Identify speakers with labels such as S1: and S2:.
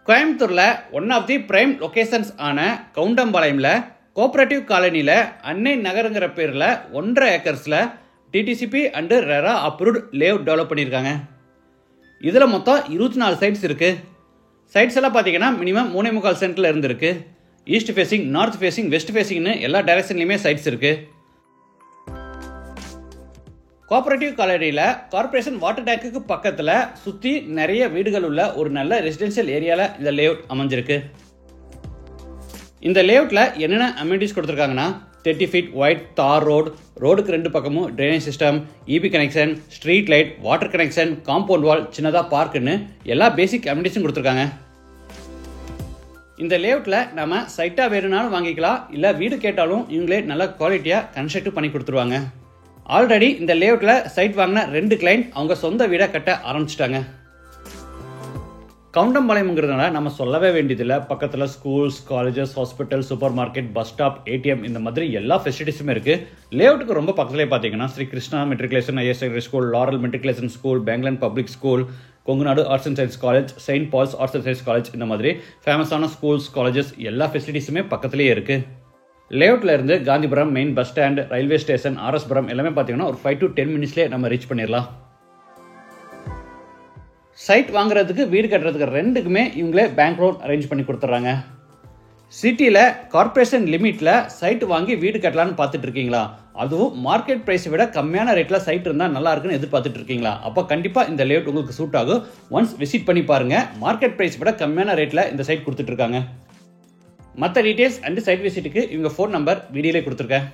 S1: கோயம்புத்தூரில் one of the prime locations ஆன கவுண்டம்பாளையமில் கோஆப்ரேட்டிவ் காலனியில் அன்னை நகருங்கிற பேரில் 1.5 ஏக்கர்ஸில் DTCP and RERA approved layout develop பண்ணியிருக்காங்க. இதில் மொத்தம் 24 சைட்ஸ் இருக்குது. சைட்ஸ் எல்லாம் பார்த்தீங்கன்னா மினிமம் 3.25 சென்டில் இருந்துருக்கு. East facing, north facing, west ஃபேஸிங்னு எல்லா டைரக்ஷன்லையுமே சைட்ஸ் இருக்குது. கோஆப்ரேட்டிவ் காலனியில் கார்பரேஷன் வாட்டர் டேங்குக்கு பக்கத்தில் சுற்றி நிறைய வீடுகள் உள்ள ஒரு நல்ல ரெசிடென்ஷியல் ஏரியாவில் இந்த லேஅவுட் அமைஞ்சிருக்கு. இந்த லேஅவுட்டில் என்னென்ன அமெனிட்டிஸ் கொடுத்துருக்காங்கன்னா 30 feet வைட் தார் ரோடுக்கு 2 பக்கமும் drainage system, EB connection, street light, water connection, compound wall, சின்னதாக பார்க்குன்னு எல்லா பேசிக் அமெனிட்டிஸும் கொடுத்துருக்காங்க. இந்த லேஅவுட்டில் நம்ம சைட்டாக வேணும்னாலும் வாங்கிக்கலாம், இல்லை வீடு கேட்டாலும் இவங்களே நல்ல குவாலிட்டியாக கன்ஸ்ட்ரக்ட் பண்ணி கொடுத்துருவாங்க. ஆல்ரெடி இந்த லேஅவுட்டில் சைட் வாங்கின 2 கிளைண்ட் அவங்க சொந்த வீடை கட்ட ஆரம்பிச்சிட்டாங்க. கவுண்டம்பாளையம்ங்கிறதுனால நம்ம சொல்லவே வேண்டியதில்லை. பக்கத்தில் schools, colleges, hospital, super market, bus stop, ATM இந்த மாதிரி எல்லா ஃபெசிலிட்டிஸுமே இருக்குது. லேஅவுட்டுக்கு ரொம்ப பக்கத்துலேயே பார்த்தீங்கன்னா Shri Krishna matriculation higher secondary school, Laurel matriculation school, பெங்லன் public school, Kongunadu arts and science college, Saint Paul's arts and science college இந்த மாதிரி ஃபேமஸான ஸ்கூல்ஸ், காலேஜஸ் எல்லா ஃபெசிலிட்டிஸுமே பக்கத்துலேயே இருக்குது. லேஅவுட்டில் இருந்து Gandhipuram main bus stand, railway station, RS Puram எல்லாமே பார்த்தீங்கன்னா ஒரு 5 to 10 மினிட்ஸ்லேயே நம்ம ரீச் பண்ணிடலாம். சைட் வாங்குறதுக்கு, வீடு கட்டுறதுக்கு ரெண்டுக்குமே இவங்களே பேங்க் லோன் அரேஞ்ச் பண்ணி கொடுத்துட்றாங்க. சிட்டியில் கார்பரேஷன் லிமிட்டில் சைட் வாங்கி வீடு கட்டலான்னு பார்த்துட்டு இருக்கீங்களா? அதுவும் மார்க்கெட் ப்ரைஸை விட கம்மியான ரேட்டில் சைட் இருந்தால் நல்லா இருக்குன்னு எதிர்பார்த்துட்டு இருக்கீங்களா? அப்போ கண்டிப்பாக இந்த லேஅவுட் உங்களுக்கு சூட் ஆகும். ஒன்ஸ் விசிட் பண்ணி பாருங்கள். மார்க்கெட் ப்ரைஸை விட கம்மியான ரேட்டில் இந்த சைட் கொடுத்துட்ருக்காங்க. மற்ற டீட்டெயில்ஸ் அண்ட் சைட் விசிட்டுக்கு இவங்க ஃபோன் நம்பர் வீடியோலே கொடுத்துருக்கேன்.